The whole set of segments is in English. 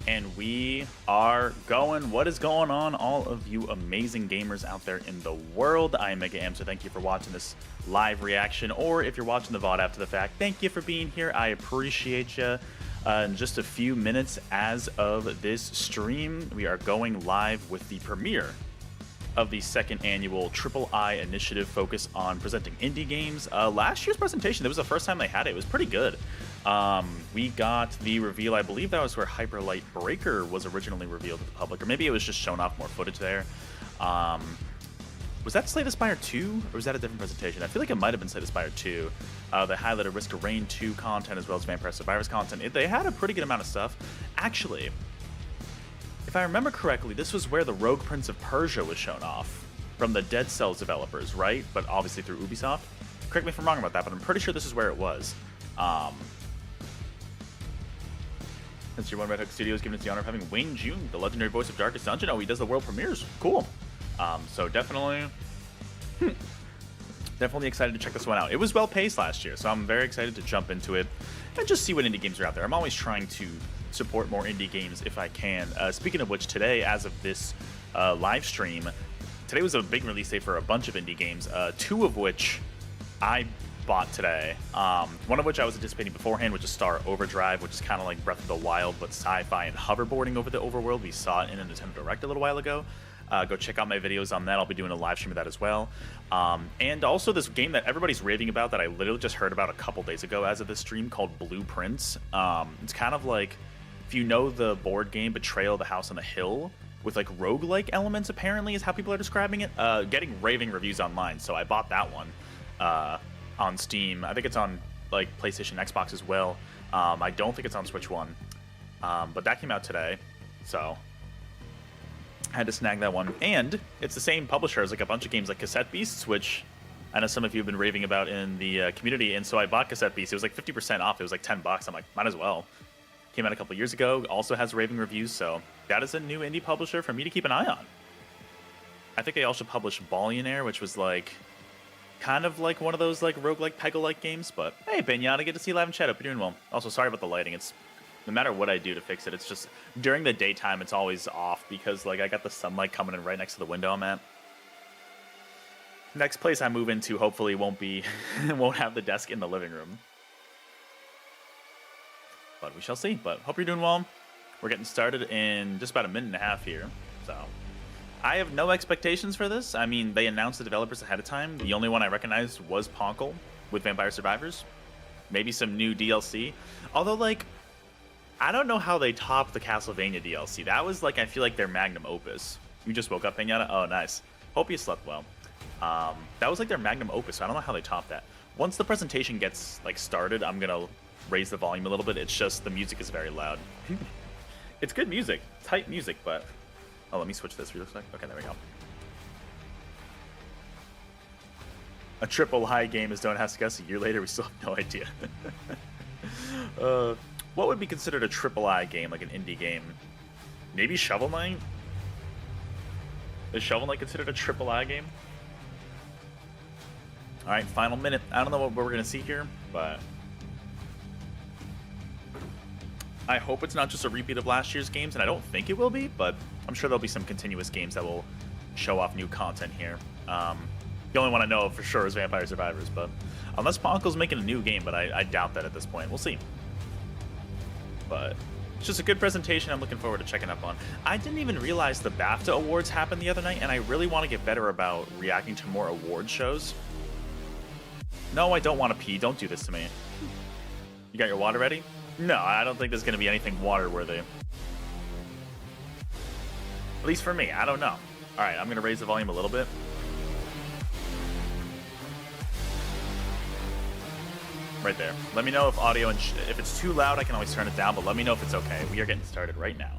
And we are going. What is going on, all of you amazing gamers out there in the world? I am Mega Am, so thank you for watching this live reaction, or if you're watching the VOD after the fact, thank you for being here. I appreciate you. In just a few minutes as of this stream, we are going live with the premiere of the second annual Triple I initiative focused on presenting indie games. Last year's presentation, that was the first time they had it. It was pretty good. We got the reveal, I believe that was where Hyper Light Breaker was originally revealed to the public, or maybe it was just shown off more footage there. Was that Slay the Spire 2, or was that a different presentation? I feel like it might have been Slay the Spire 2. They highlighted Risk of Rain 2 content as well as Vampire Survivors content. They had a pretty good amount of stuff. Actually, if I remember correctly, this was where the Rogue Prince of Persia was shown off from the Dead Cells developers, right? But obviously through Ubisoft. Correct me if I'm wrong about that, but I'm pretty sure this is where it was. Since your one Red Hook Studios giving us the honor of having Wayne June, the legendary voice of Darkest Dungeon. Oh, he does the world premieres. Cool. So definitely, definitely excited to check this one out. It was well paced last year, so I'm very excited to jump into it and just see what indie games are out there. I'm always trying to support more indie games if I can. Speaking of which, today, as of this live stream, today was a big release day for a bunch of indie games, two of which I bought today. One of which I was anticipating beforehand, which is Star Overdrive, which is kind of like Breath of the Wild, but sci-fi and hoverboarding over the overworld. We saw it in a Nintendo Direct a little while ago. Go check out my videos on that. I'll be doing a live stream of that as well. And also this game that everybody's raving about that I literally just heard about a couple days ago as of this stream called Blueprints. It's kind of like, if you know the board game Betrayal of the House on the Hill, with like roguelike elements apparently is how people are describing it. Getting raving reviews online, so I bought that one on Steam. I think it's on like PlayStation, Xbox as well. I don't think it's on Switch One, but that came out today, so I had to snag that one. And it's the same publisher as like a bunch of games like Cassette Beasts, which I know some of you have been raving about in the community. And so I bought Cassette Beasts. It was like 50% off. It was like $10. I'm like, might as well. Came out a couple years ago. Also has raving reviews. So that is a new indie publisher for me to keep an eye on. I think they also published Ballionaire, which was like kind of like one of those like roguelike Peggle-like games. But hey, Benyata, good to see you live in chat. Hope you're doing well. Also, sorry about the lighting. It's no matter what I do to fix it, it's just during the daytime it's always off because like I got the sunlight coming in right next to the window I'm at. Next place I move into hopefully won't have the desk in the living room. But we shall see. But hope you're doing well. We're getting started in just about a minute and a half here. So I have no expectations for this. I mean, they announced the developers ahead of time. The only one I recognized was Ponkel with Vampire Survivors. Maybe some new DLC. Although, like, I don't know how they topped the Castlevania DLC. That was, like, I feel like their magnum opus. You just woke up, Pinata? Oh, nice. Hope you slept well. That was, like, their magnum opus, so I don't know how they topped that. Once the presentation gets, like, started, I'm gonna raise the volume a little bit. It's just the music is very loud. It's good music. It's hype music, but... Oh, let me switch this real quick. Okay, there we go. A triple high game is Don't Ask Us. A year later, we still have no idea. What would be considered a triple I game, like an indie game? Maybe Shovel Knight? Is Shovel Knight considered a triple I game? Alright, final minute. I don't know what we're going to see here, but I hope it's not just a repeat of last year's games, and I don't think it will be, but I'm sure there'll be some continuous games that will show off new content here. The only one I know of for sure is Vampire Survivors, but unless Ponkel's making a new game, but I doubt that at this point. We'll see. But it's just a good presentation I'm looking forward to checking up on. I didn't even realize the BAFTA Awards happened the other night, and I really want to get better about reacting to more award shows. No, I don't want to pee. Don't do this to me. You got your water ready? No, I don't think there's going to be anything water-worthy. At least for me. I don't know. Alright, I'm going to raise the volume a little bit. Right there. Let me know if audio and if it's too loud, I can always turn it down, but let me know if it's okay. We are getting started right now.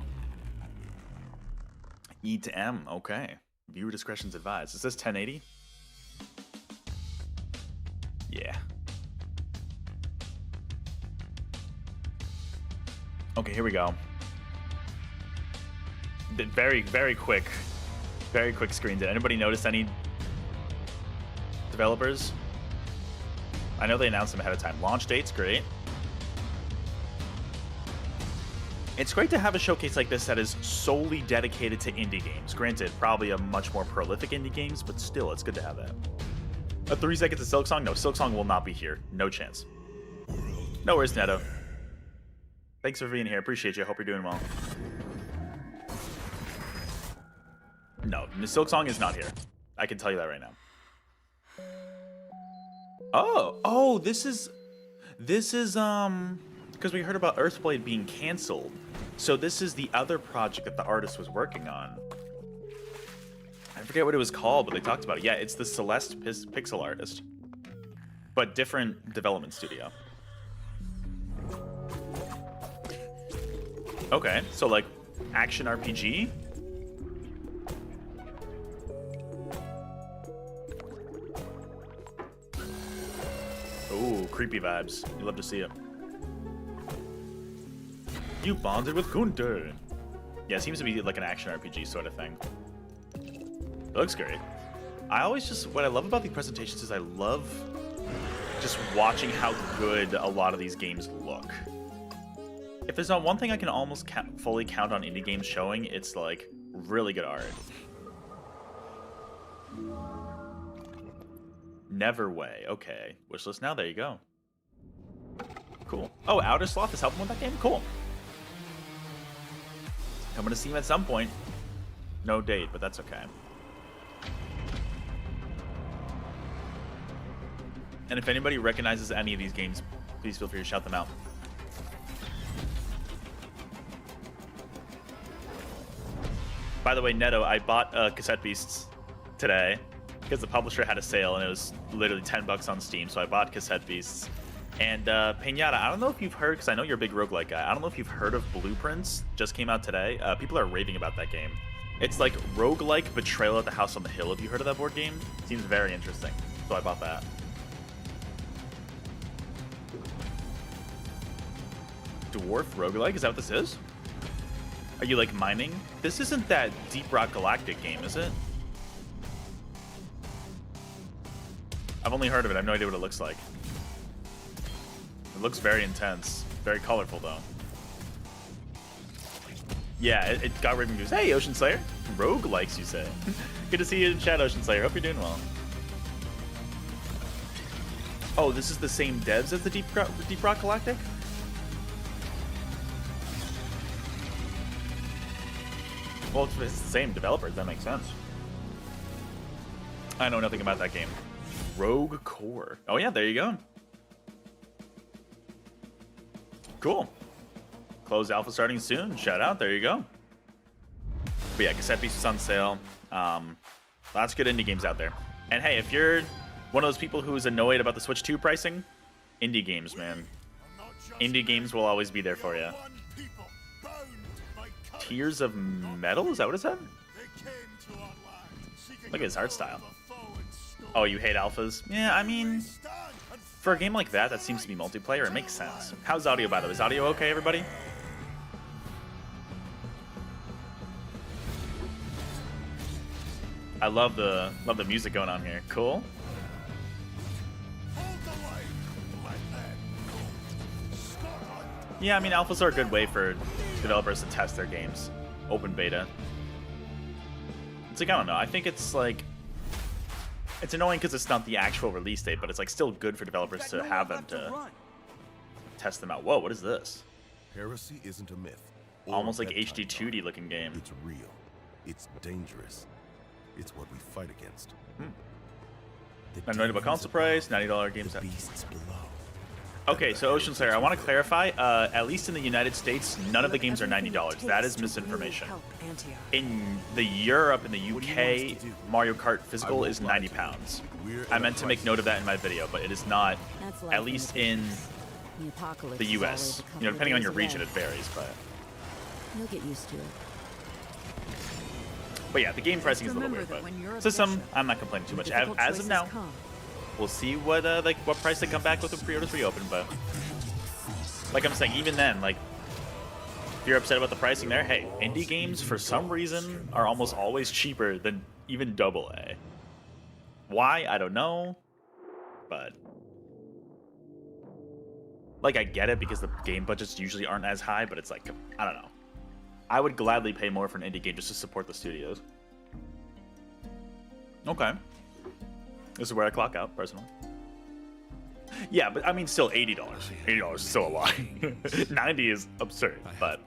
E to M, okay. Viewer discretion's advised. Is this 1080? Yeah. Okay, here we go. Very, very quick screen. Did anybody notice any developers? I know they announced them ahead of time. Launch date's great. It's great to have a showcase like this that is solely dedicated to indie games. Granted, probably a much more prolific indie games, but still, it's good to have that. A 3 seconds of Silksong? No, Silksong will not be here. No chance. No worries, Neto. Thanks for being here. Appreciate you. Hope you're doing well. No, Silksong is not here. I can tell you that right now. Oh, this is because we heard about Earthblade being canceled. So this is the other project that the artist was working on. I forget what it was called, but they talked about it. Yeah, it's the Celeste pixel artist, but different development studio. Okay, so like action RPG. Ooh, creepy vibes. You love to see it. You bonded with Kunter. Yeah, it seems to be like an action RPG sort of thing. It looks great. What I love about these presentations is I love just watching how good a lot of these games look. If there's not one thing I can almost fully count on indie games showing, it's like really good art. Neverway. Okay. Wishlist now. There you go. Cool. Oh, Outer Sloth is helping with that game? Cool. Coming to see him at some point. No date, but that's okay. And if anybody recognizes any of these games, please feel free to shout them out. By the way, Neto, I bought Cassette Beasts today because the publisher had a sale and it was literally $10 on Steam, so I bought Cassette Beasts. And Pinata, I don't know if you've heard, because I know you're a big roguelike guy, I don't know if you've heard of Blueprints, just came out today. People are raving about that game. It's like roguelike Betrayal at the House on the Hill. Have you heard of that board game? Seems very interesting, so I bought that. Dwarf roguelike, is that what this is? Are you like mining? This isn't that Deep Rock Galactic game, is it? I've only heard of it, I have no idea what it looks like. It looks very intense. Very colorful, though. Yeah, it got raving reviews. Hey, Ocean Slayer. Rogue likes, you say. Good to see you in chat, Ocean Slayer. Hope you're doing well. Oh, this is the same devs as the Deep Rock Galactic? Well, it's the same developers. That makes sense. I know nothing about that game. Rogue Core. Oh, yeah, there you go. Cool. Closed alpha starting soon. Shout out. There you go. But yeah, Cassette Beasts is on sale. Lots of good indie games out there. And hey, if you're one of those people who's annoyed about the Switch 2 pricing, indie games, man. Indie games will always be there for you. Tears of Metal? Is that what it said? Look at his art style. Oh, you hate alphas? Yeah, I mean, for a game like that seems to be multiplayer, it makes sense. How's audio, by the way? Is audio okay, everybody? I love the music going on here. Cool. Yeah, I mean, alphas are a good way for developers to test their games. Open beta. It's like, I don't know. I think it's like, it's annoying because it's not the actual release date, but it's like still good for developers to have them to test them out. Whoa, what is this? Heresy isn't a myth. Almost like HD 2D looking game. It's real. It's dangerous. It's what we fight against. Annoyed about console price, $90 games. Beasts below. Okay, so Ocean Slayer, I want to clarify, at least in the United States, none of the games are $90. That is misinformation. In the Europe and the UK, Mario Kart Physical is £90. I meant to make note of that in my video, but it is not, at least in the US. You know, depending on your region, it varies, but... You'll get used to it. But yeah, the game pricing is a little weird, but system, I'm not complaining too much. As of now, we'll see what what price they come back with when pre-orders reopen, but like I'm saying, even then, like, if you're upset about the pricing there, hey, indie games for some reason are almost always cheaper than even AA. Why? I don't know, but like I get it because the game budgets usually aren't as high, but it's like, I don't know. I would gladly pay more for an indie game just to support the studios. Okay. This is where I clock out, personally. Yeah, but I mean, still $80. $80 is still a lot. 90 is absurd, but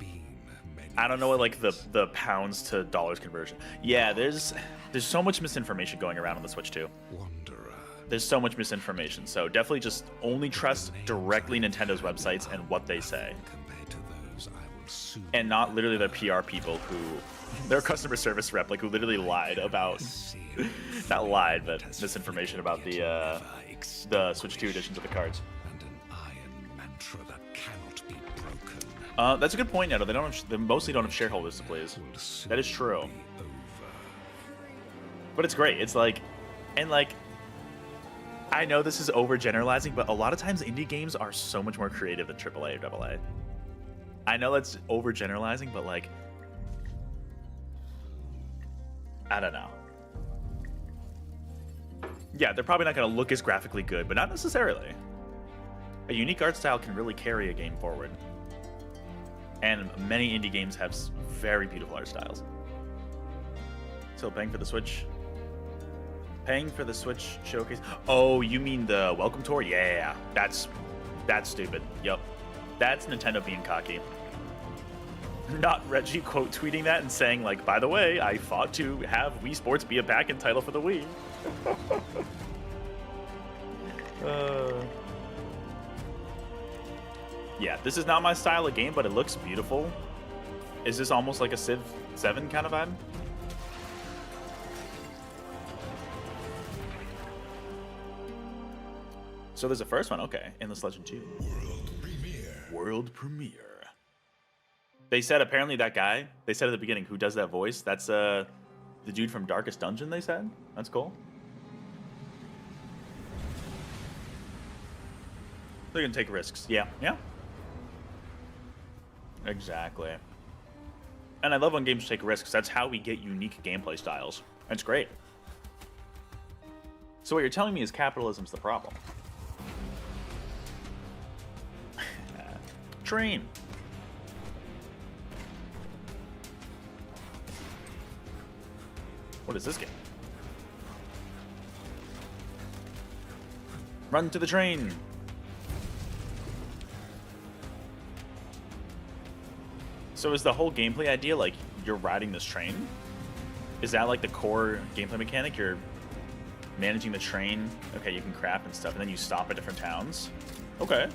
I don't know what like the pounds to dollars conversion. Yeah, there's so much misinformation going around on the Switch too. There's so much misinformation, so definitely just only trust directly Nintendo's websites and what they say, and not literally their PR people who, their customer service rep, like who literally lied about, not lied, but misinformation about the Switch 2 editions of the cards. That's a good point, Neto. They mostly don't have shareholders to please. That is true. But it's great. It's like, and like, I know this is overgeneralizing, but a lot of times indie games are so much more creative than AAA or AA. I know that's overgeneralizing, but like, I don't know. Yeah, they're probably not going to look as graphically good, but not necessarily. A unique art style can really carry a game forward. And many indie games have very beautiful art styles. Still paying for the Switch? Paying for the Switch showcase? Oh, you mean the welcome tour? Yeah, that's stupid. Yep. That's Nintendo being cocky. Not Reggie quote tweeting that and saying like, by the way, I fought to have Wii Sports be a back-end title for the Wii. Yeah, this is not my style of game, but it looks beautiful. Is this almost like a Civ 7 kind of vibe? So there's a first one, okay. Endless Legend 2. World premiere. They said apparently that guy, they said at the beginning, who does that voice, that's the dude from Darkest Dungeon, they said. That's cool. They're gonna take risks. Yeah, yeah. Exactly. And I love when games take risks. That's how we get unique gameplay styles. That's great. So what you're telling me is capitalism's the problem. Train. What is this game? Run to the train. So is the whole gameplay idea like you're riding this train? Is that like the core gameplay mechanic? You're managing the train. Okay, you can craft and stuff, and then you stop at different towns. Okay.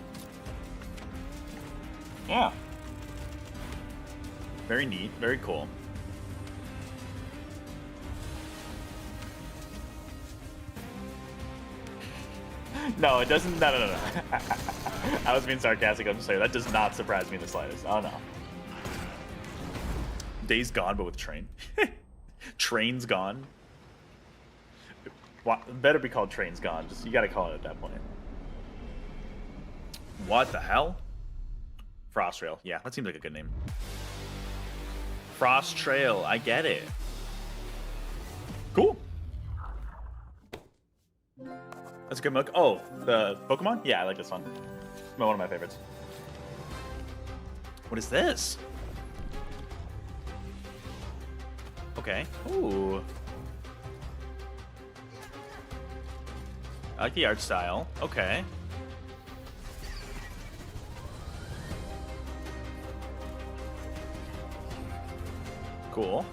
Yeah. Very neat. Very cool. No, it doesn't. No. I was being sarcastic. I'm just saying that does not surprise me in the slightest. Oh no. Days Gone, but with train. Trains Gone. Better be called Trains Gone. Just you gotta call it at that point. What the hell? Frost Trail. Yeah, that seems like a good name. Frost Trail. I get it. Cool. That's a good look. Oh, the Pokemon? Yeah, I like this one. One of my favorites. What is this? Okay. Ooh. I like the art style. Okay. Cool.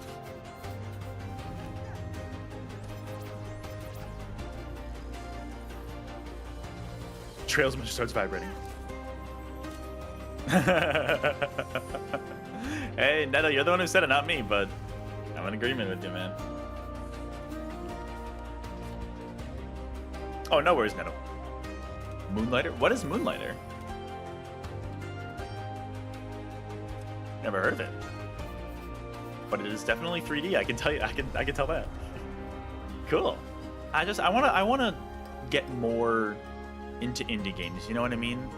Trails when she starts vibrating. Hey, Neto, you're the one who said it, not me, but I'm in agreement with you, man. Oh, no worries, Neto. Moonlighter? What is Moonlighter? Never heard of it. But it is definitely 3D. I can tell you. I can tell that. Cool. I wanna get more into indie games. You know what I mean?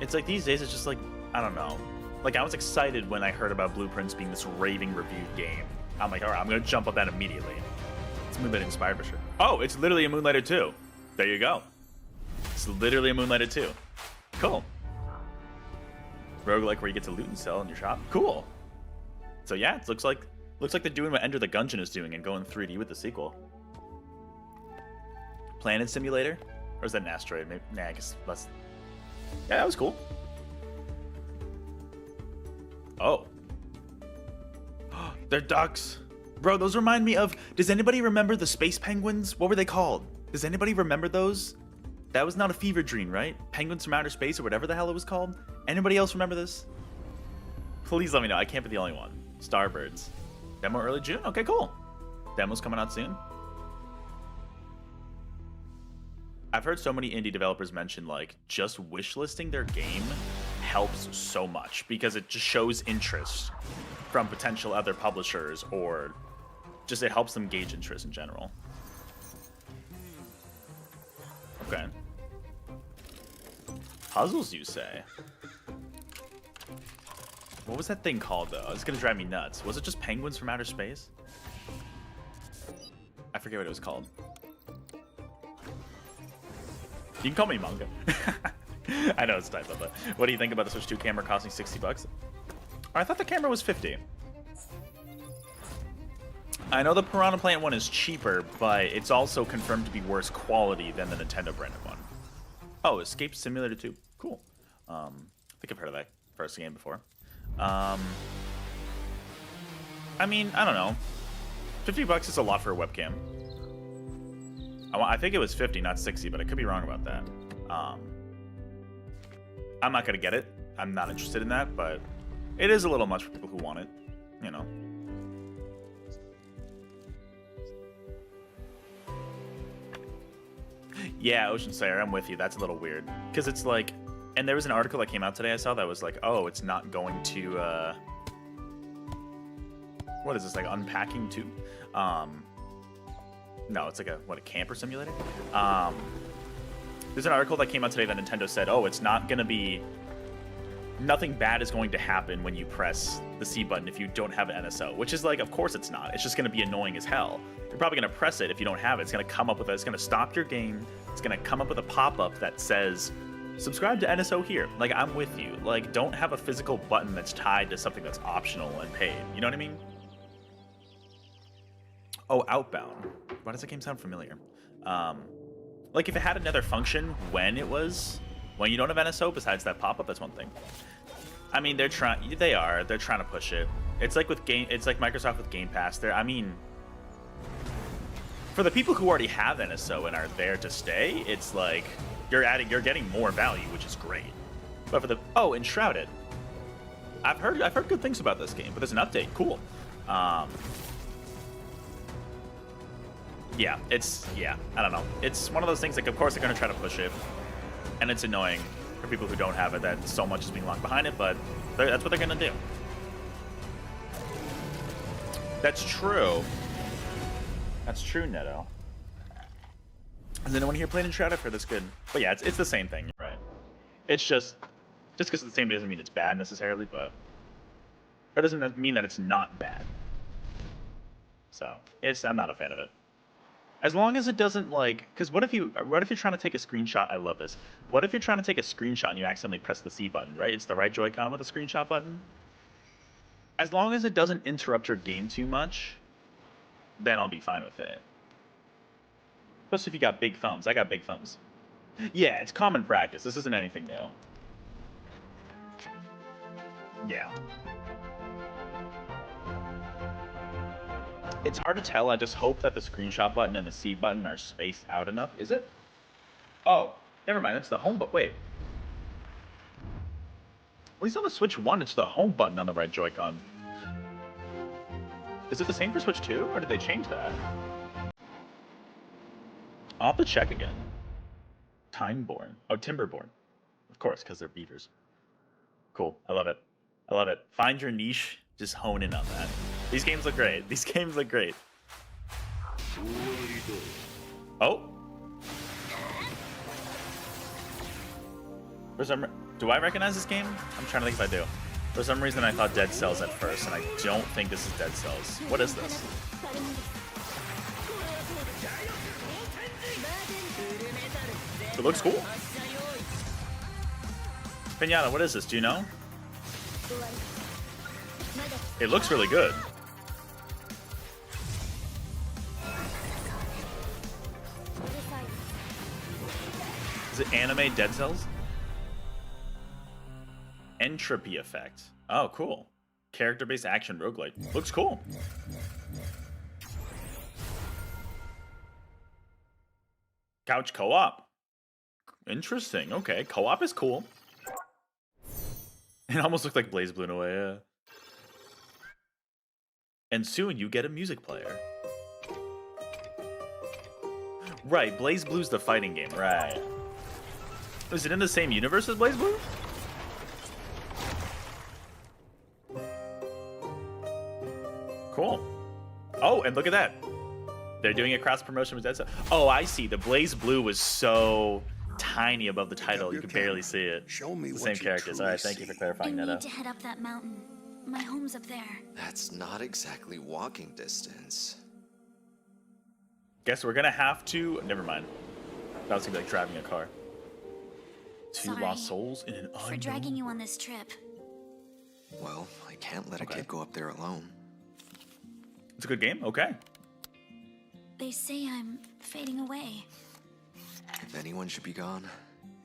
It's like these days. It's just like I don't know. Like I was excited when I heard about Blueprints being this raving reviewed game. I'm like, all right, I'm gonna jump on that immediately. It's Moonlighter inspired for sure. Oh, it's literally a Moonlighter 2. There you go. It's literally a Moonlighter 2. Cool. roguelike where you get to loot and sell in your shop. Cool. So yeah, it looks like they're doing what Enter the Gungeon is doing and going 3D with the sequel. Planet Simulator? Or is that an asteroid? Maybe, nah, I guess that's... Yeah, that was cool. Oh. They're ducks. Bro, those remind me of... Does anybody remember the space penguins? What were they called? Does anybody remember those? That was not a fever dream, right? Penguins from Outer Space or whatever the hell it was called? Anybody else remember this? Please let me know. I can't be the only one. Starbirds. Demo early June? Okay, cool. Demo's coming out soon. I've heard so many indie developers mention, like, just wishlisting their game helps so much because it just shows interest from potential other publishers, or just it helps them gauge interest in general. Okay. Puzzles, you say? What was that thing called, though? It's gonna drive me nuts. Was it just penguins from outer space? I forget what it was called. You can call me Manga. I know it's a typo, but what do you think about the Switch 2 camera costing $60? I thought the camera was $50. I know the Piranha Plant one is cheaper, but it's also confirmed to be worse quality than the Nintendo branded one. Oh, Escape Simulator 2. Cool. I think I've heard of that first game before. I mean, I don't know. $50 is a lot for a webcam. I think it was 50, not 60, but I could be wrong about that. I'm not gonna get it. I'm not interested in that, but it is a little much for people who want it, you know. Yeah, Ocean Slayer, I'm with you. That's a little weird. Because it's like... And there was an article that came out today I saw that was like, oh, it's not going to... What is this, like Unpacking 2? No, it's like a camper simulator? There's an article that came out today that Nintendo said, oh, it's not going to be... Nothing bad is going to happen when you press the C button if you don't have an NSO. Which is like, of course it's not. It's just going to be annoying as hell. You're probably going to press it if you don't have it. It's going to come up with it's going to stop your game. It's going to come up with a pop-up that says, subscribe to NSO here. Like, I'm with you. Like, don't have a physical button that's tied to something that's optional and paid. You know what I mean? Oh, Outbound. Why does that game sound familiar? Like, if it had another function when you don't have NSO, besides that pop-up, that's one thing. I mean, they're trying to push it. It's like Microsoft with Game Pass. I mean, for the people who already have NSO and are there to stay, it's like you're getting more value, which is great. But for Enshrouded, I've heard good things about this game, but there's an update. Cool. Yeah, I don't know. It's one of those things, like, of course they're going to try to push it, and it's annoying for people who don't have it that so much is being locked behind it, but that's what they're going to do. That's true. That's true, Neto. Has anyone here played Enshrouded? For this good? But yeah, it's the same thing, right? It's just because it's the same doesn't mean it's bad necessarily, but that doesn't mean that it's not bad. So I'm not a fan of it. As long as it doesn't, like, because what if you're trying to take a screenshot? I love this. What if you're trying to take a screenshot and you accidentally press the C button, right? It's the right Joy-Con with the screenshot button. As long as it doesn't interrupt your game too much, then I'll be fine with it. Especially if you got big thumbs. I got big thumbs. Yeah, it's common practice. This isn't anything new. Yeah. It's hard to tell. I just hope that the screenshot button and the C button are spaced out enough. Is it? Oh, never mind. It's the home button. Wait. At least on the Switch 1, it's the home button on the right Joy-Con. Is it the same for Switch 2, or did they change that? I'll have to check again. Timeborn. Oh, Timberborn. Of course, because they're beavers. Cool. I love it. I love it. Find your niche. Just hone in on that. These games look great. These games look great. Oh. Do I recognize this game? I'm trying to think if I do. For some reason, I thought Dead Cells at first, and I don't think this is Dead Cells. What is this? It looks cool. Pinata, what is this? Do you know? It looks really good. Is it anime Dead Cells? Entropy effect. Oh, cool. Character-based action roguelite. Looks cool. Couch co-op. Interesting. Okay, co-op is cool. It almost looked like BlazBlue in a way, yeah. And soon you get a music player. Right, BlazBlue's the fighting game, right. Is it in the same universe as BlazBlue? Cool. Oh, and look at that. They're doing a cross promotion with Dead Cells. Oh, I see. The BlazBlue was so tiny above the title, you could barely see it. Show me The what same you characters. truly Alright, thank you for see. clarifying I that. need to head up that mountain. My home's up there. That's not exactly walking distance. Guess we're gonna have to. Never mind. That was gonna be like driving a car. Two Sorry lost souls in an for dragging unknown. you on this trip. Well, I can't let Okay. a kid go up there alone. It's a good game. Okay. They say I'm fading away. If anyone should be gone,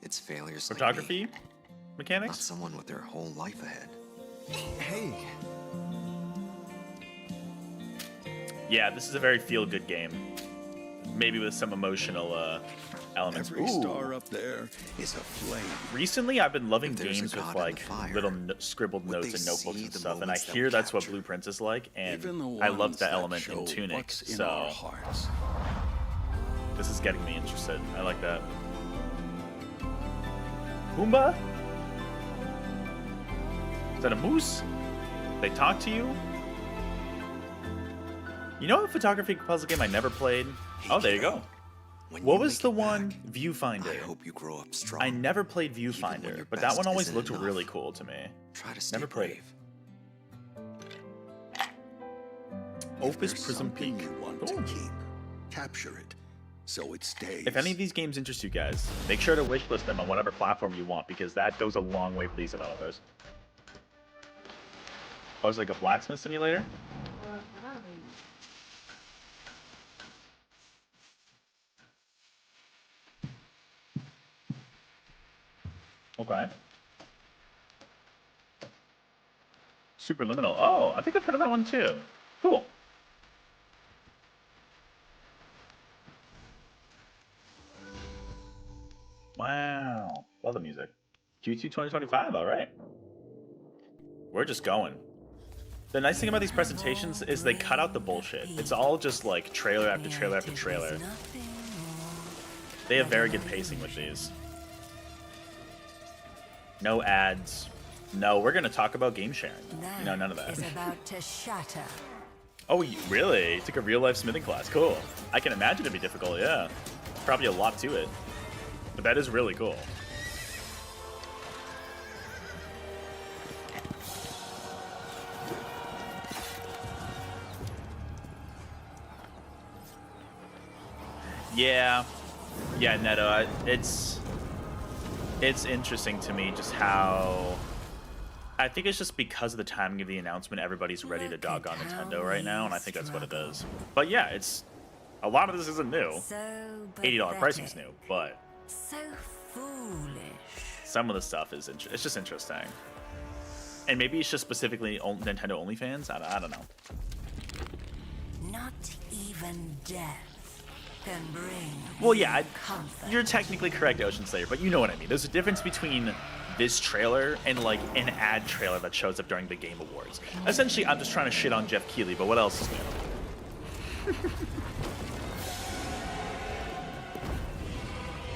it's failures like Photography me, not mechanics. someone with their whole life ahead. Hey, Yeah, this is a very feel-good game. Maybe with some emotional elements. every Ooh. star up there is a flame. Recently, I've been loving If there's a games with god in the like fire, little scribbled would notes they and notebooks see and the stuff, and I moments that hear we that's what capture? Blueprints is like, and Even the I love ones that element show in Tunic. what's in So our hearts. this is getting me interested. I like that. Pumbaa? Is that a moose? They talk to you? You know a photography puzzle game I never played? Oh, there you go. When What you was make the it one? back, I Viewfinder. hope you grow up strong. I never played when Viewfinder, your but that best one always isn't looked enough. really cool to me. Try to stay Never played brave. it. If Opus there's Prism something Peak. you want Ooh. to keep, capture it, so it stays. If any of these games interest you guys, make sure to wishlist them on whatever platform you want, because that goes a long way for these developers. Oh, it's like a blacksmith simulator? Okay. Superliminal. Oh, I think I've heard of that one too. Cool. Wow. Love the music. Q2 2025, alright. We're just going. The nice thing about these presentations is they cut out the bullshit. It's all just like trailer after trailer after trailer. They have very good pacing with these. No ads. No, we're gonna talk about game sharing. You know, none of that. Is about to shatter. Oh, you really? You took a real life smithing class. Cool. I can imagine it'd be difficult, yeah. Probably a lot to it. But that is really cool. Yeah. Yeah, Neto, it's interesting to me just how I think it's just because of the timing of the announcement, everybody's ready to Look dog on at how Nintendo right now, and I we think that's what it struggle. is. But yeah, it's a lot of this isn't new. So $80 pricing's pathetic. new, but So foolish. some of the stuff is it's just interesting. And maybe it's just specifically Nintendo only fans. I don't know. Not even death can bring. Well, yeah, comfort. you're technically correct, Ocean Slayer, but you know what I mean. There's a difference between this trailer and like an ad trailer that shows up during the Game Awards. Essentially, I'm just trying to shit on Jeff Keighley, but what else is new?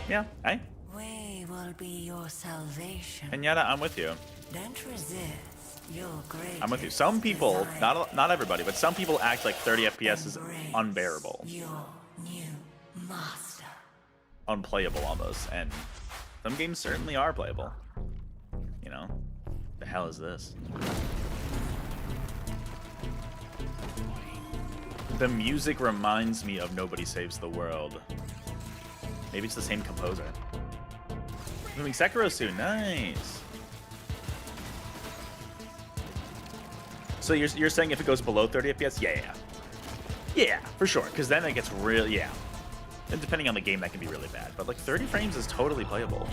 Yeah, hey, We will be your salvation. Pinata, I'm with you. Don't resist your greatest I'm with you. Some people, desire. not everybody, but some people act like 30 FPS is Embrace unbearable, Your new master. unplayable almost, and some games certainly are playable. You know, the hell is this? The music reminds me of Nobody Saves the World. Maybe it's the same composer. Moving Sekiro soon, nice. So you're saying if it goes below 30 FPS? Yeah, for sure. Because then it gets real, And depending on the game, that can be really bad. But like 30 frames is totally playable.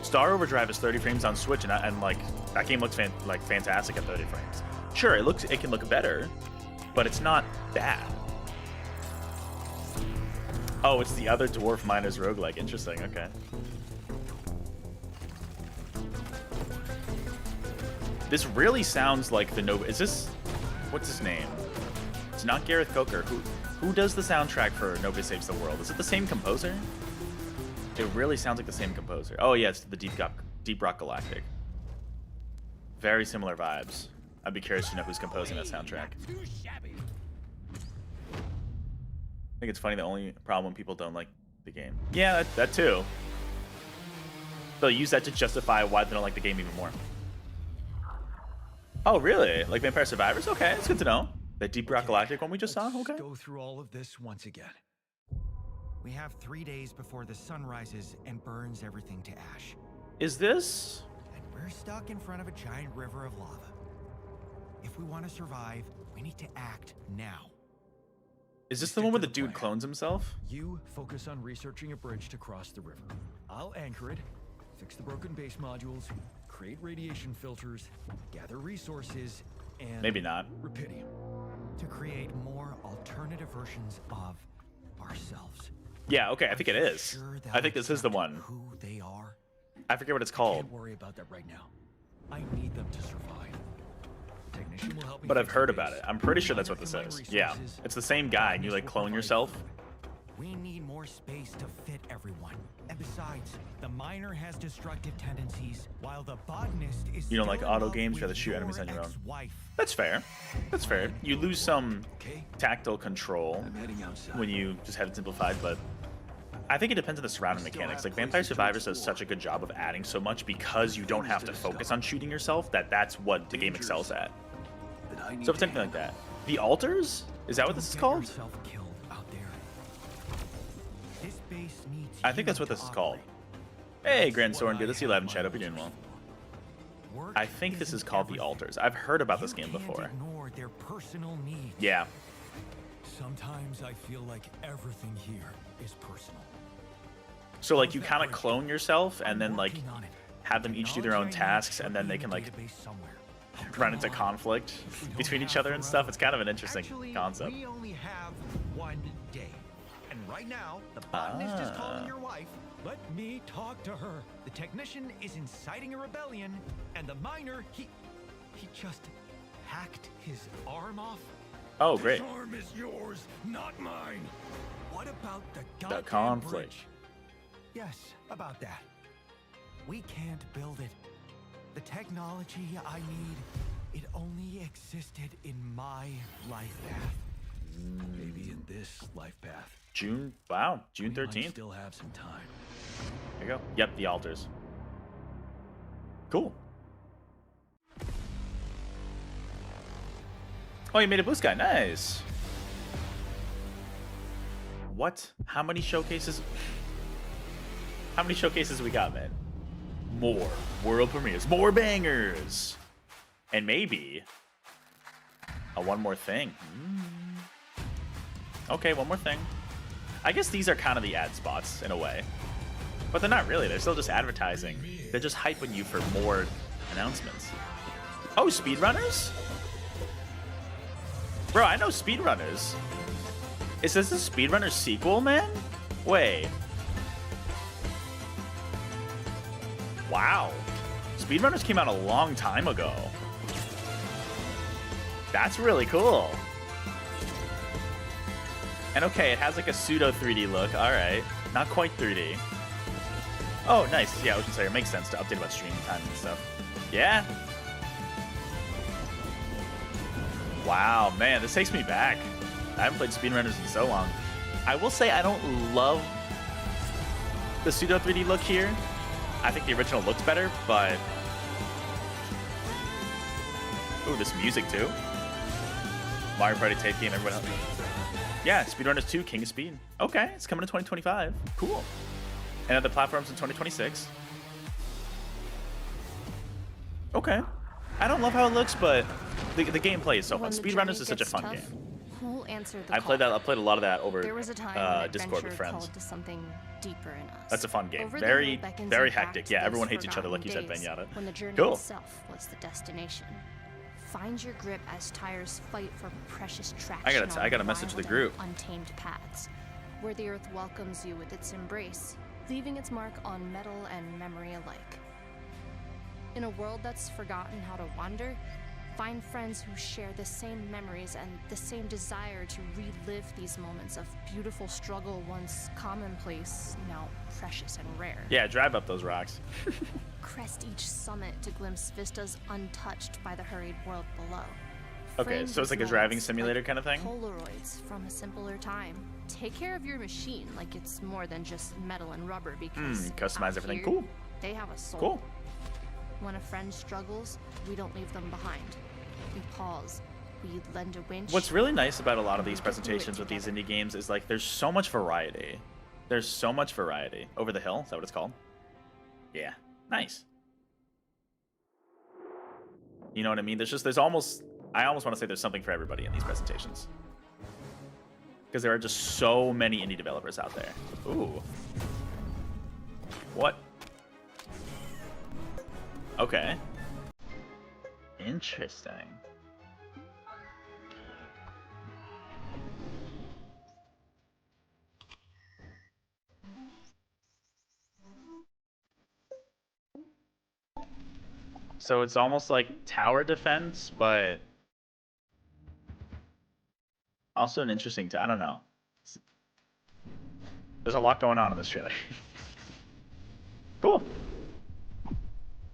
Star Overdrive is 30 frames on Switch, and like that game looks fantastic at 30 frames. Sure, it can look better, but it's not bad. Oh, it's the other Dwarf Miners roguelike. Interesting. Okay. This really sounds like the Nova. Is this? What's his name? It's not Gareth Coker. Who does the soundtrack for Nova Saves the World? Is it the same composer? It really sounds like the same composer. Oh yeah, it's the Deep Rock Galactic. Very similar vibes. I'd be curious to know who's composing that soundtrack. I think it's funny, the only problem when people don't like the game. Yeah, that too. They'll use that to justify why they don't like the game even more. Oh, really? Like Vampire Survivors? Okay, it's good to know. The Deep Rock Galactic one we just saw? Okay. Go through all of this once again. We have 3 days before the sun rises and burns everything to ash. Is this? And we're stuck in front of a giant river of lava. If we want to survive, we need to act now. Is this the one where the dude clones himself? You focus on researching a bridge to cross the river. I'll anchor it, fix the broken base modules, create radiation filters, gather resources, and... Maybe not. Rupidium. To create more alternative versions of ourselves. Yeah, okay, I think it is. Sure, I think this is the one. Who they are? I forget what it's called. Can't worry about that right now. I need them to survive. Technician will help me. But I've fix heard the about base. it. I'm pretty sure that's what this is. Yeah, it's the same guy, and you like clone yourself. We need more space to fit everyone. And besides, the miner has destructive tendencies, while the botanist is You don't like still in auto love games, you with gotta shoot enemies on your own. ex-wife. That's fair. That's fair. You lose some Okay, tactile control I'm heading outside. when you just had it simplified, but I think it depends on the surrounding mechanics. Like Vampire Survivors does such a good job of adding so much because you don't have to focus on shooting yourself, that's what the game excels at. So if it's anything like that. The Altars? Is that what this is Don't get called? yourself killed out there. This base needs I think you that's what to this is called. operate. Hey, Grand Soren, good to see you live in chat. Hope you're doing well. Work I think this is isn't called The everything. Altars. I've heard about this You game can't before. ignore their personal needs. Yeah. Sometimes I feel like everything here is personal. So like you kind of clone yourself and I'm then like working on it. have them each do their own Technology I need tasks and then they should can be in like a database somewhere. run into conflict between each other and stuff. It's kind of an interesting Actually, concept. we only have 1 day. And right now, the botanist is calling your wife. Let me talk to her. The technician is inciting a rebellion, and the miner, he just hacked his arm off. Oh, great. This arm is yours, not mine. What about the The goddamn conflict. bridge? Yes, about that. We can't build it. The technology I need, it only existed in my life path. Maybe in this life path. June 13th. Still have some time. There you go. Yep, The Altars. Cool. Oh, you made a blue sky. Nice. What? How many showcases? How many showcases we got, man? More world premieres, more bangers, and maybe one more thing. Okay, one more thing. I guess these are kind of the ad spots in a way, but they're not really. They're still just advertising. They're just hyping you for more announcements. Oh, speedrunners? Bro, I know speedrunners. Is this a speedrunners sequel, man? Wait. Wow. Speedrunners came out a long time ago. That's really cool. And okay, it has like a pseudo 3D look. Alright. Not quite 3D. Oh, nice. Yeah, Ocean Slayer makes sense to update about streaming time and stuff. Yeah. Wow, man, this takes me back. I haven't played speedrunners in so long. I will say I don't love the pseudo 3D look here. I think the original looks better, but... Ooh, this music too. Mario Party tape game, everyone else. Yeah, Speedrunners 2, King of Speed. Okay, it's coming to 2025. Cool. And other platforms in 2026. Okay. I don't love how it looks, but the gameplay is so fun. When the Speedrunners journey is such a gets fun tough, game. Who'll answer the I call? played that. I played a lot of that over There was a time when Discord with adventure friends. called to something deeper in us. That's a fun game. Over the Very, hill beckons very you back hectic. to Yeah, those everyone hates each other, like you said, forgotten days Benyatta. when the journey Cool. itself was the destination. Find your grip as tires fight for precious traction. I gotta message the wild group. and untamed paths, where the earth welcomes you with its embrace, leaving its mark on metal and memory alike. In a world that's forgotten how to wander, find friends who share the same memories and the same desire to relive these moments of beautiful struggle, once commonplace, now precious and rare. Yeah, drive up those rocks. Crest each summit to glimpse vistas untouched by the hurried world below. Okay, Frame so it's these like a driving moments simulator like kind of thing? Polaroids from a simpler time. Take care of your machine like it's more than just metal and rubber, because customize out everything. here, Cool. They have a soul. Cool. When a friend struggles, we don't leave them behind. We pause. We lend a winch. What's really nice about a lot of these We get through it presentations with these together. indie games is like there's so much variety. There's so much variety. Over the Hill, is that what it's called? Yeah. Nice. You know what I mean? I almost want to say there's something for everybody in these presentations. Because there are just so many indie developers out there. Ooh. What? Okay. Interesting. So it's almost like tower defense, but also an interesting. I don't know. There's a lot going on in this trailer. Cool.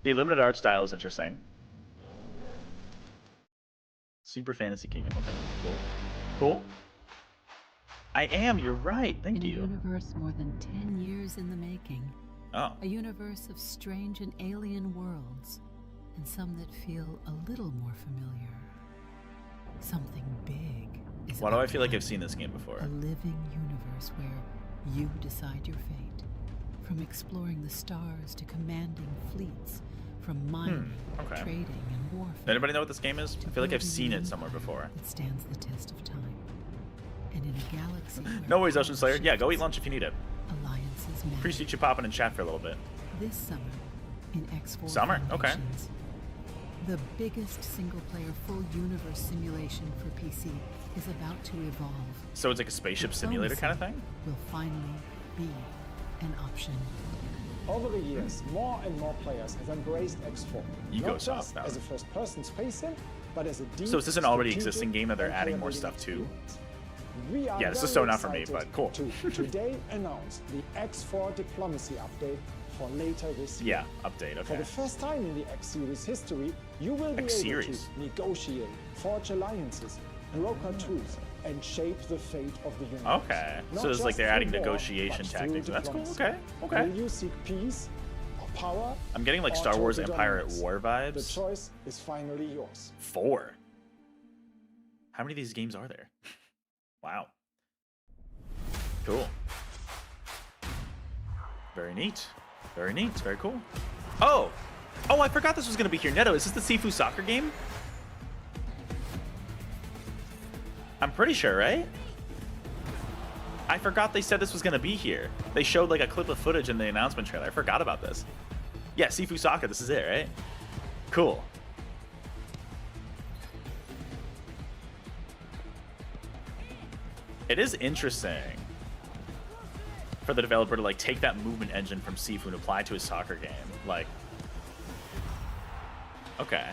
The limited art style is interesting. Super Fantasy Kingdom. Okay. Cool. Cool. I am. You're right. Thank In a you. universe more than 10 years in the making. Oh. A universe of strange and alien worlds, and some that feel a little more familiar. Something big is Why do I about feel to like I've seen happen. this game before? A living universe where you decide your fate. From exploring the stars to commanding fleets, from mining, okay. trading, and warfare. Anybody know what this game is? to I feel like I've building seen an it somewhere empire before. That stands the test of time. And in a galaxy where No worries, Ocean Slayer. power Yeah, go eat shifts, lunch if you need it. alliances matter. Appreciate you popping in chat for a little bit. This summer, in X4 Summer? Okay. Foundations, the biggest single-player full universe simulation for PC is about to evolve. So it's like a spaceship simulator kind of thing? Will finally be an option. Over the years, more and more players have embraced X4. Ego Not soft just now. as a first-person space sim, but as a deep, So is this an already strategic existing game that they're and adding more player-building stuff to? experience. We are Yeah, this is very so not for me, excited but cool. to today announce the X4 Diplomacy update for later this year. Yeah, update, For okay. the first time in the X series history, you will be able X-Series. to negotiate, forge alliances, broker truce, and shape the fate of the universe. Okay, Not so it's like just they're through adding war, negotiation but through tactics. That's cool, diplomacy. okay, okay. Will you seek peace or power? I'm getting like or Star Wars total Empire at dominance? War The vibes. choice is finally yours. 4. How many of these games are there? Wow. Cool. Very neat. Very neat. Very cool. Oh! Oh, I forgot this was going to be here. Neto, is this the Sifu soccer game? I'm pretty sure, right? I forgot they said this was going to be here. They showed like a clip of footage in the announcement trailer. I forgot about this. Yeah, Sifu Soccer, this is it, right? Cool. It is interesting for the developer to like take that movement engine from Sifu and apply it to his soccer game. Like, okay.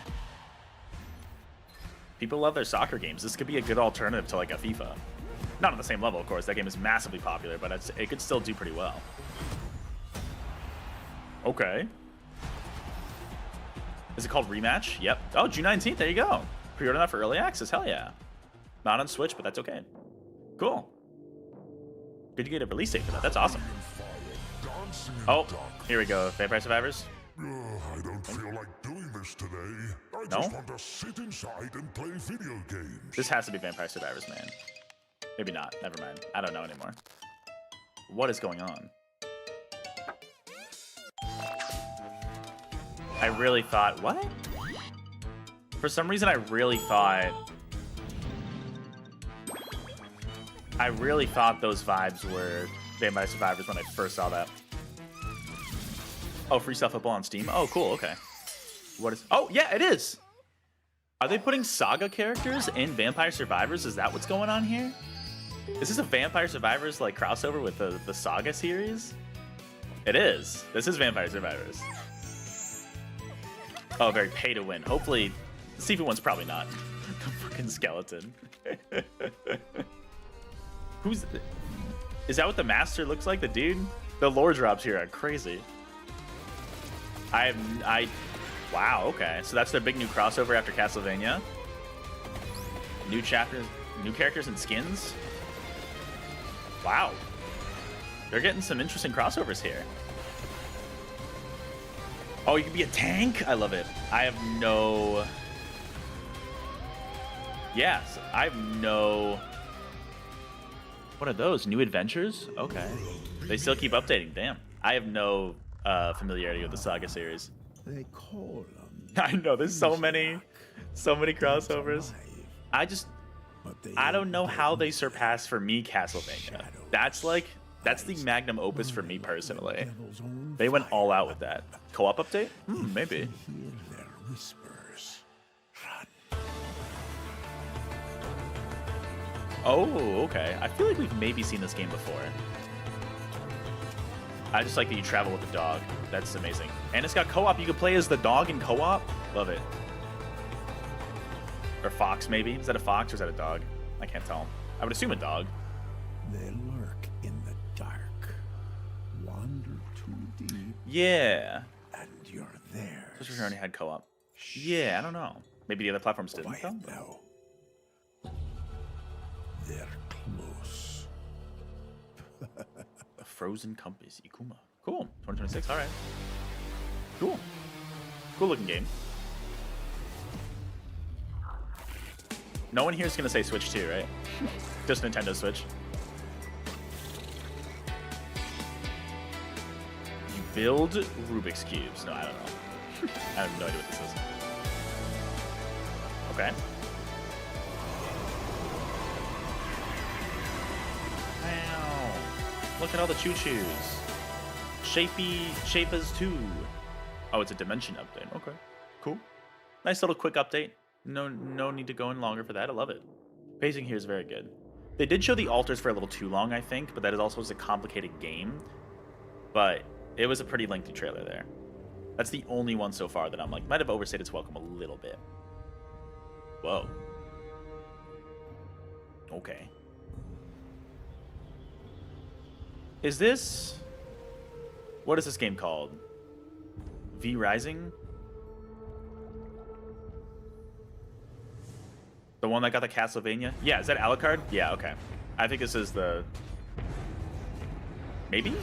People love their soccer games. This could be a good alternative to like a FIFA. Not on the same level, of course. That game is massively popular, but it could still do pretty well. Okay. Is it called Rematch? Yep. Oh, June 19th. There you go. Pre-order that for early access. Hell yeah. Not on Switch, but that's okay. Cool. Good to get a release date for that. That's awesome. Oh, here we go. Vampire Survivors. I don't feel like doing this today. I No? just want to sit inside and play video games. This has to be Vampire Survivors, man. Maybe not. Never mind. I don't know anymore. What is going on? I really thought... What? For some reason, I really thought those vibes were Vampire Survivors when I first saw that. Oh, free stuff up on Steam. Oh, cool. Okay. What is? Oh, yeah, it is. Are they putting Saga characters in Vampire Survivors? Is that what's going on here? Is this a Vampire Survivors like crossover with the Saga series? It is. This is Vampire Survivors. Oh, very pay to win. Hopefully, the Sifu one's probably not. The fucking skeleton. Is that what the master looks like? The dude? The lore drops here are crazy. Wow, okay. So that's their big new crossover after Castlevania. New chapters, new characters and skins. Wow. They're getting some interesting crossovers here. Oh, you can be a tank? I love it. I have no... Yes, I have no... What are those? New adventures? Okay. They still keep updating. Damn. I have no familiarity with the Saga series. They call them. I know, there's so many crossovers. I don't know how they surpass, for me, Castlevania. That's the magnum opus for me personally. They went all out with that. Co-op update? Maybe. Oh, okay. I feel like we've maybe seen this game before. I just like that you travel with the dog. That's amazing. And it's got co-op. You can play as the dog in co-op. Love it. Or fox, maybe. Is that a fox or is that a dog? I can't tell. I would assume a dog. They lurk in the dark. Wander too deep. Yeah. And you're there. Especially if you already had co-op. Yeah, I don't know. Maybe the other platforms didn't, though? No. They're close. A Frozen Compass, Ikuma. Cool. 2026. All right. Cool. Cool looking game. No one here is gonna say Switch 2, right? Just Nintendo Switch. You build Rubik's Cubes. No, I don't know. I have no idea what this is. Okay. Wow. Look at all the choo-choos. Shapers 2. Oh, it's a dimension update. Okay. Cool. Nice little quick update. No need to go in longer for that. I love it. Pacing here is very good. They did show the altars for a little too long, I think, but that is also a complicated game. But it was a pretty lengthy trailer there. That's the only one so far that I'm like, might have overstayed its welcome a little bit. Whoa. Okay. Is this... What is this game called? V Rising? The one that got the Castlevania? Yeah, is that Alucard? Yeah, okay. I think this is the... Maybe?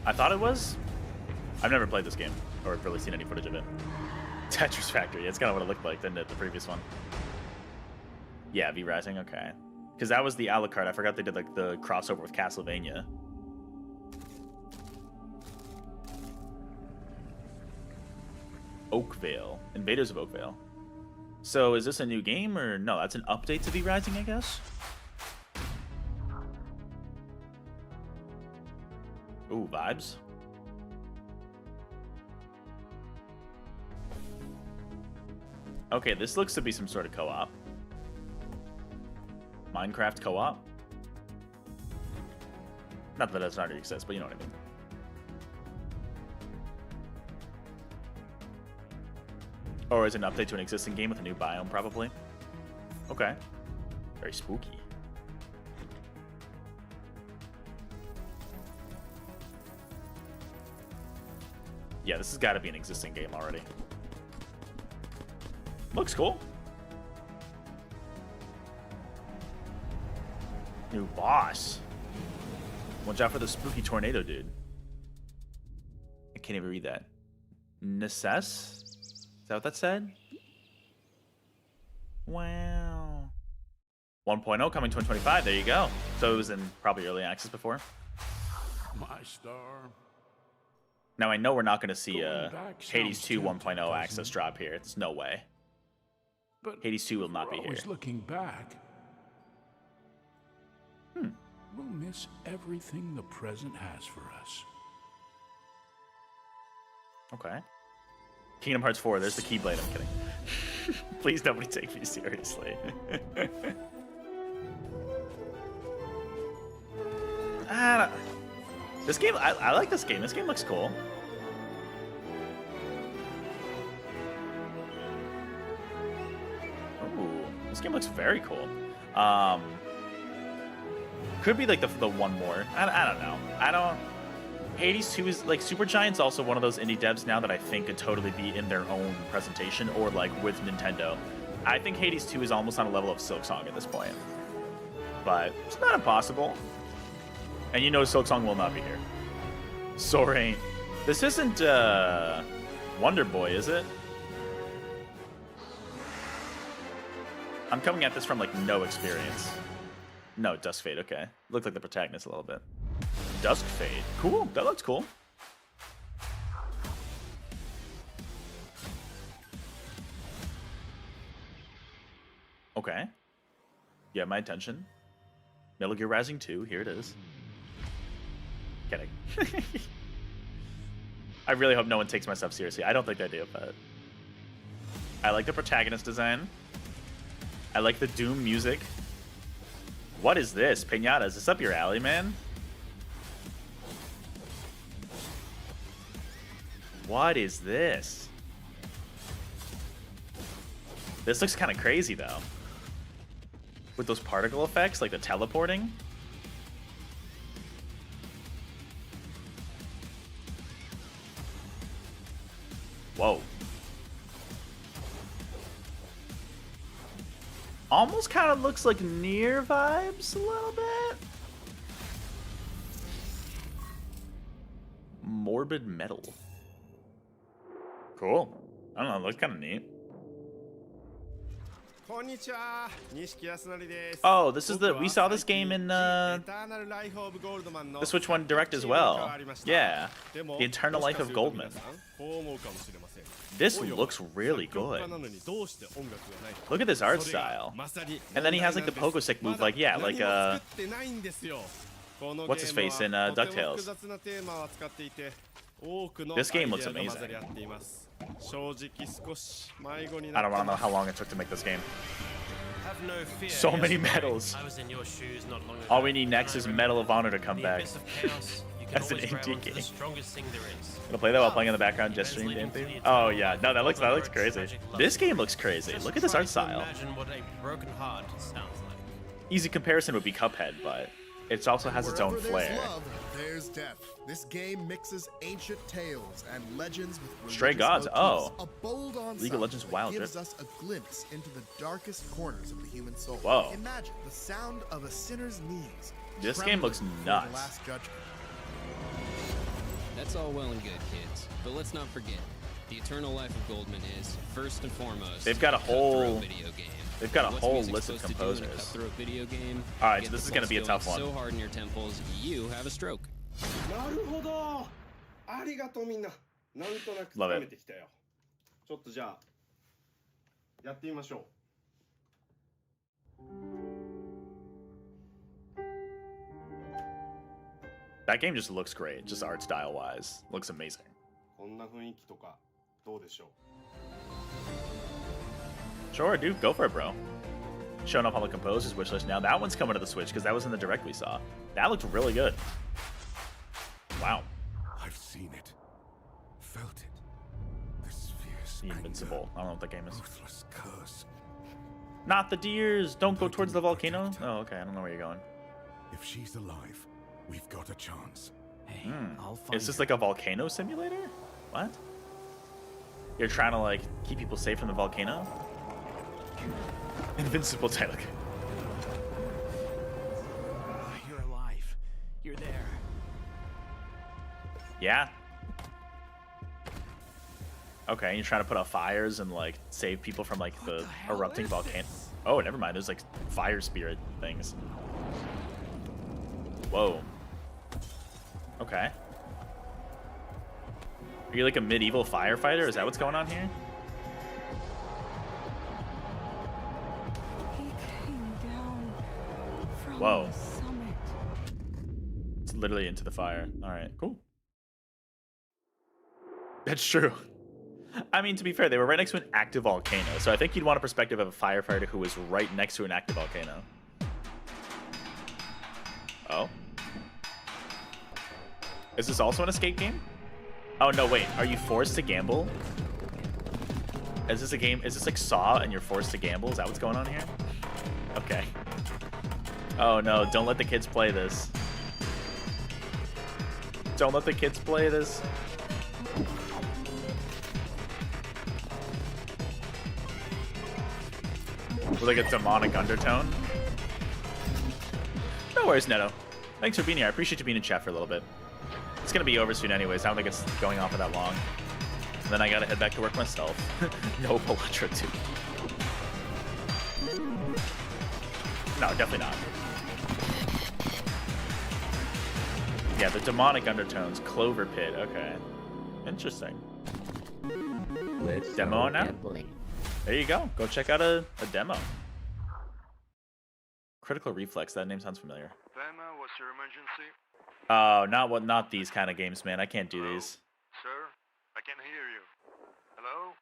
I thought it was? I've never played this game, or really seen any footage of it. Tetris Factory, it's kind of what it looked like, didn't it, the previous one? Yeah, V Rising, okay. Because that was the Alucard. I forgot they did like the crossover with Castlevania. Oakvale. Invaders of Oakvale. So is this a new game or no? That's an update to V Rising, I guess. Ooh, vibes. Okay, this looks to be some sort of co-op. Minecraft co-op. Not that it doesn't already exist, but you know what I mean. Or is it an update to an existing game with a new biome, probably? Okay. Very spooky. Yeah, this has got to be an existing game already. Looks cool. New boss. Watch out for the spooky tornado, dude. I can't even read that. Necess? Is that what that said? Wow. 1.0 coming 2025. There you go. So it was in probably early access before. My star. Now I know we're not going to see Hades 2 1.0 access drop here. It's no way. But Hades 2 will not be we're here. always looking back. We'll miss everything the present has for us. Okay. Kingdom Hearts 4, there's the Keyblade, I'm kidding. Please nobody take me seriously. This game, I like this game. This game looks cool. Ooh, this game looks very cool. Could be like the one more. I don't know. Hades 2 is like Supergiant's also one of those indie devs now that I think could totally be in their own presentation or like with Nintendo. I think Hades 2 is almost on a level of Silksong at this point. But it's not impossible. And you know Silksong will not be here. Sorain. This isn't Wonder Boy, is it? I'm coming at this from like no experience. No, Dusk Fade, okay. Looked like the protagonist a little bit. Dusk Fade. Cool, that looks cool. Okay. Yeah, my attention. Metal Gear Rising 2, here it is. Kidding. I really hope no one takes myself seriously. I don't think they do, but... I like the protagonist design. I like the Doom music. What is this? Pinata, is this up your alley, man? What is this? This looks kind of crazy, though. With those particle effects, like the teleporting. Whoa. Almost kind of looks like Nier vibes a little bit. Morbid Metal. Cool. I don't know, it looks kind of neat. Oh, this is we saw this game in the Switch 1 Direct as well. Yeah, The Eternal Life of Goldman. This looks really good. Look at this art style. And then he has like the pogo stick move, like, yeah, like what's his face in DuckTales. This game looks amazing. I don't want to know how long it took to make this game. So many medals. All we need next is Medal of Honor to come back. As an indie game. Gonna play that while playing in the background, just stream game theme. Oh yeah, no, that looks crazy. This game looks crazy. Look at this art style. Easy comparison would be Cuphead, but it also has its own flair. There's death. This game mixes ancient tales and legends with Stray Gods. Oh, a bold League of Legends Wild gives Rift. us a glimpse into the darkest corners of the human soul. Whoa. Imagine the sound of a sinner's knees. This game looks trembling before the nuts. Last Judgment. That's all well and good, kids, but let's not forget, the Eternal Life of Goldman is first and foremost. They've got a whole video game. They've got a What's whole music list of supposed to do in a composers. cutthroat video game? All right, Get so this the is gonna be a pulse tough one. going so hard in your temples, you have a stroke. Love it. That game just looks great, just art style wise. Looks amazing. Sure, dude, go for it, bro. Showing up on the composer's wish list now. That one's coming to the Switch because that was in the Direct we saw. That looked really good. Wow. I've seen it, felt it. This fierce The Invincible. I don't know what that game is. ruthless curse. Not the deers. Don't go towards the volcano. Oh, okay. I don't know where you're going. If she's alive, we've got a chance. Hey, I'll find Is this her. like a volcano simulator? What? You're trying to like keep people safe from the volcano? Invincible Tyler. You're alive. You're there. Yeah. Okay, you're trying to put out fires and like save people from like the erupting volcano. Oh, never mind. There's like fire spirit things. Whoa. Okay. Are you like a medieval firefighter? Is that what's going on here? Whoa. It's literally into the fire. All right, cool. That's true. I mean, to be fair, they were right next to an active volcano, so I think you'd want a perspective of a firefighter who was right next to an active volcano. Oh. Is this also an escape game? Oh, no, wait. Are you forced to gamble? Is this a game? Is this like Saw and you're forced to gamble? Is that what's going on here? Okay. Oh, no. Don't let the kids play this. Don't let the kids play this. With like a demonic undertone. No worries, Neto. Thanks for being here. I appreciate you being in chat for a little bit. It's gonna be over soon anyways. I don't think it's going on for that long. And then I gotta head back to work myself. No Electro 2. No, definitely not. Yeah, the demonic undertones. Clover Pit. Okay. Interesting. Let's demo now? There you go. Go check out a demo. Critical Reflex. That name sounds familiar. Bama, what's your emergency? Oh, not these kind of games, man. I can't do these. Sir, I can't hear you. Hello?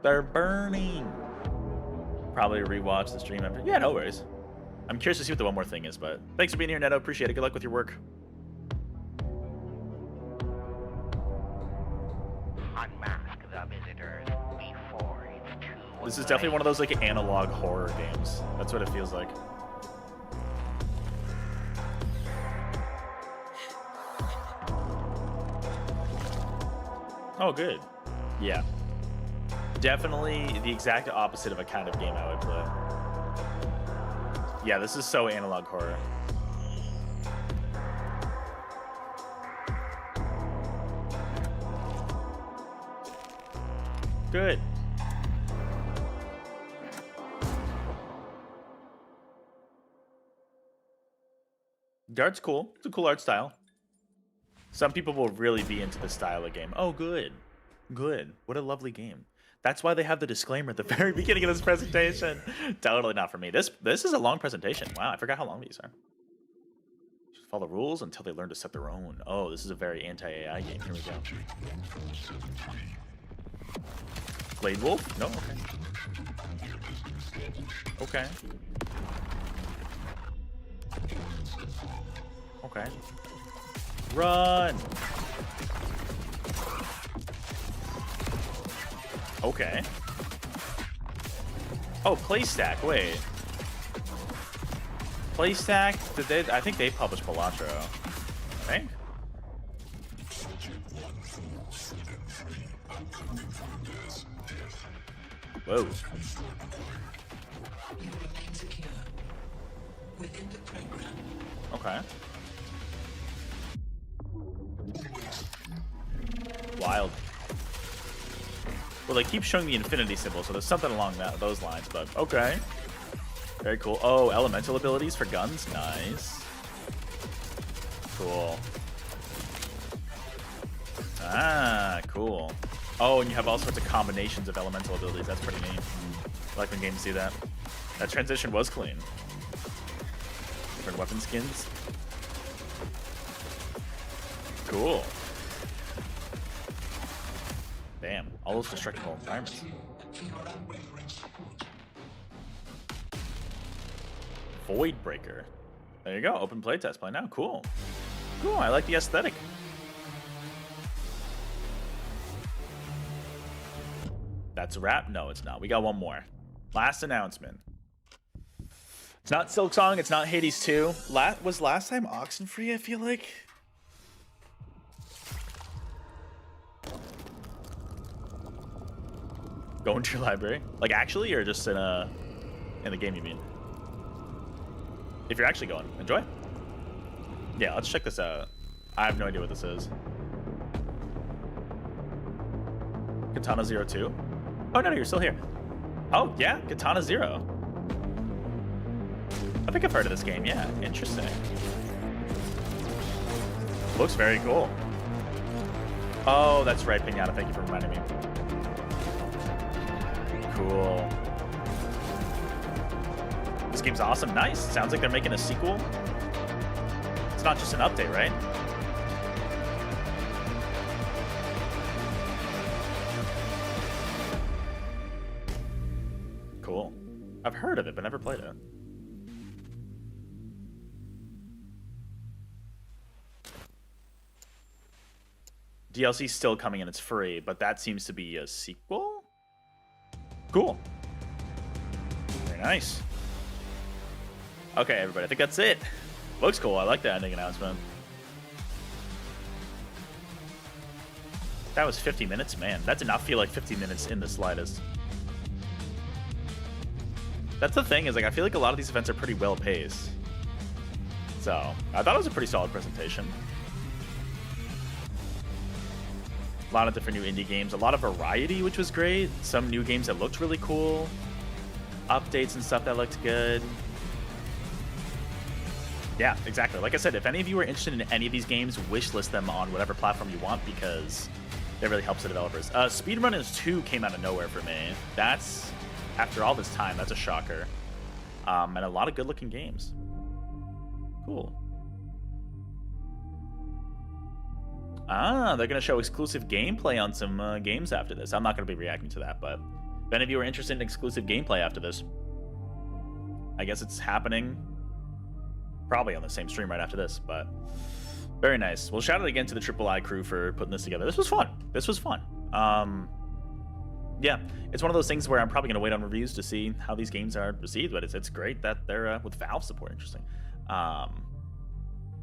They are burning. They're burning. Probably rewatch the stream after. Yeah, no worries. I'm curious to see what the one more thing is, but thanks for being here, Neto. Appreciate it. Good luck with your work. Unmask the visitors before it's too This is definitely one of those like analog horror games. That's what it feels like. Oh, good. Yeah. Definitely the exact opposite of a kind of game I would play. Yeah, this is so analog horror. Good. The art's cool. It's a cool art style. Some people will really be into the style of game. Oh, good. Good. What a lovely game. That's why they have the disclaimer at the very beginning of this presentation. Totally not for me. This is a long presentation. Wow, I forgot how long these are. Just follow rules until they learn to set their own. Oh, this is a very anti-AI game. Here we go. Blade Wolf? No? Okay. Okay. Run! Okay. Oh, PlayStack. Wait. PlayStack? Did they? I think they published Balatro. I think. Whoa. Okay. Wild. Well, they keep showing the infinity symbol, so there's something along those lines, but okay. Very cool. Oh, elemental abilities for guns? Nice. Cool. Ah, cool. Oh, and you have all sorts of combinations of elemental abilities. That's pretty neat. I like when games do that. That transition was clean. Different weapon skins. Cool. Damn, all those destructible environments. Voidbreaker. There you go, open playtest play now. Cool. Cool, I like the aesthetic. That's a wrap? No, it's not. We got one more. Last announcement. It's not Silksong, it's not Hades 2. Was last time Oxenfree, I feel like? Go into your library? Like actually, or just in the game you mean? If you're actually going, enjoy. Yeah, let's check this out. I have no idea what this is. Katana Zero 2? Oh no, you're still here. Oh yeah, Katana Zero. I think I've heard of this game, yeah. Interesting. Looks very cool. Oh, that's right, Pinata. Thank you for reminding me. Cool. This game's awesome. Nice. Sounds like they're making a sequel. It's not just an update, right? Cool. I've heard of it, but never played it. DLC's still coming and it's free, but that seems to be a sequel? Cool. Very nice. Okay, everybody, I think that's it. Looks cool. I like the ending announcement. That was 50 minutes? Man, that did not feel like 50 minutes in the slightest. That's the thing, is like I feel like a lot of these events are pretty well paced. So, I thought it was a pretty solid presentation. A lot of different new indie games, a lot of variety, which was great. Some new games that looked really cool. Updates and stuff that looked good. Yeah, exactly. Like I said, if any of you are interested in any of these games, wishlist them on whatever platform you want because that really helps the developers. Speedrunners 2 came out of nowhere for me. That's, after all this time, that's a shocker. And a lot of good-looking games. Cool. Ah, they're going to show exclusive gameplay on some games after this. I'm not going to be reacting to that, but if any of you are interested in exclusive gameplay after this, I guess it's happening probably on the same stream right after this, but very nice. Well, shout out again to the Triple I crew for putting this together. This was fun. This was fun. Yeah, it's one of those things where I'm probably going to wait on reviews to see how these games are received, but it's great that they're with Valve support. Interesting.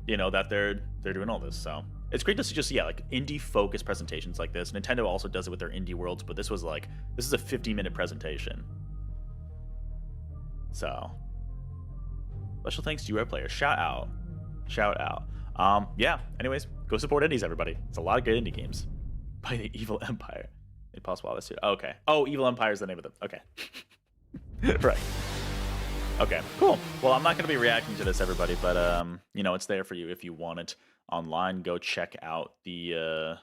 You know, that they're doing all this, so it's great to see just, yeah, like indie focused presentations like this. Nintendo also does it with their indie worlds, but this was like, this is a 50-minute presentation. So, special thanks to URPlayer. Shout out. Shout out. Yeah, anyways, go support indies, everybody. It's a lot of good indie games. By the Evil Empire. Impossible this year. Okay. Oh, Evil Empire is the name of them. Okay. Right. Okay, cool. Well, I'm not going to be reacting to this, everybody, but, you know, it's there for you if you want it online. Go check out the,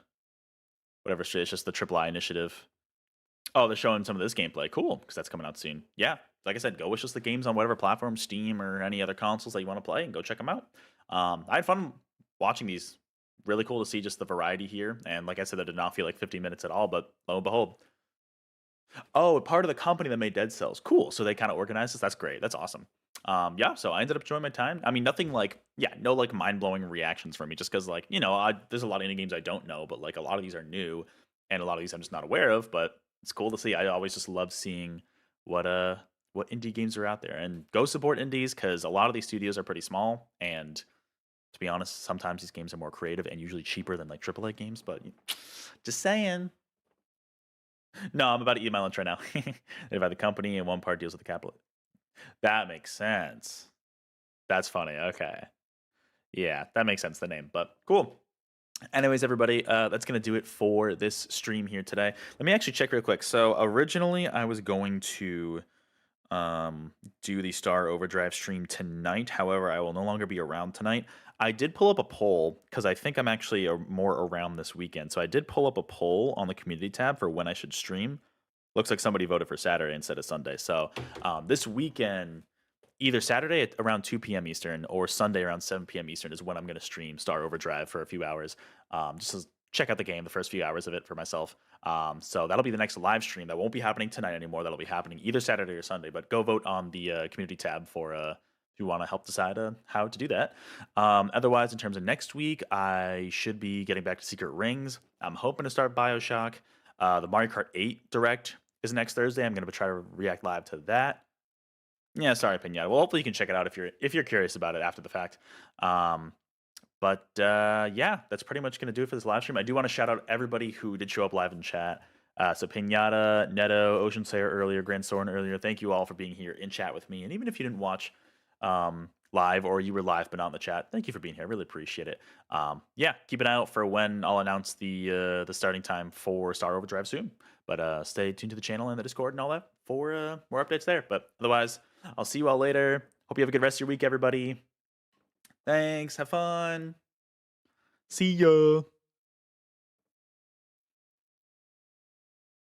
whatever, it's just the Triple I initiative. Oh, they're showing some of this gameplay. Cool, because that's coming out soon. Yeah, like I said, go wishlist the games on whatever platform, Steam or any other consoles that you want to play, and go check them out. I had fun watching these. Really cool to see just the variety here. And like I said, that did not feel like 50 minutes at all, but lo and behold. Oh, part of the company that made Dead Cells. Cool. So they kind of organized this. That's great. That's awesome. Yeah, so I ended up enjoying my time. I mean, nothing like, yeah, no like mind-blowing reactions for me, just because like, you know, there's a lot of indie games I don't know, but like a lot of these are new, and a lot of these I'm just not aware of, but it's cool to see. I always just love seeing what indie games are out there. And go support indies, because a lot of these studios are pretty small, and to be honest, sometimes these games are more creative and usually cheaper than like AAA games, but just saying. No, I'm about to eat my lunch right now. They buy the company and one part deals with the capital. That makes sense. That's funny. Okay. Yeah, that makes sense, the name, but cool. Anyways, everybody, that's going to do it for this stream here today. Let me actually check real quick. So originally I was going to do the Star Overdrive stream tonight. However, I will no longer be around tonight. I did pull up a poll because I think I'm actually more around this weekend. So I did pull up a poll on the community tab for when I should stream. Looks like somebody voted for Saturday instead of Sunday. So this weekend, either Saturday at around 2 p.m. Eastern or Sunday around 7 p.m. Eastern is when I'm going to stream Star Overdrive for a few hours. Just to check out the game, the first few hours of it for myself. So that'll be the next live stream. That won't be happening tonight anymore. That'll be happening either Saturday or Sunday. But go vote on the community tab for if you want to help decide how to do that. Otherwise, in terms of next week, I should be getting back to Secret Rings. I'm hoping to start BioShock. The Mario Kart 8 Direct is next Thursday. I'm going to try to react live to that. Yeah, sorry, Pinata. Well, hopefully you can check it out if you're curious about it after the fact. But yeah, that's pretty much going to do it for this live stream. I do want to shout out everybody who did show up live in chat. So Pinata, Neto, Ocean Sayer earlier, Grand Soren earlier. Thank you all for being here in chat with me. And even if you didn't watch live, or you were live but not in the chat, thank you for being here. I really appreciate it. Yeah, keep an eye out for when I'll announce the starting time for Star Overdrive soon. But stay tuned to the channel and the Discord and all that for more updates there. But otherwise, I'll see you all later. Hope you have a good rest of your week, everybody. Thanks. Have fun. See ya.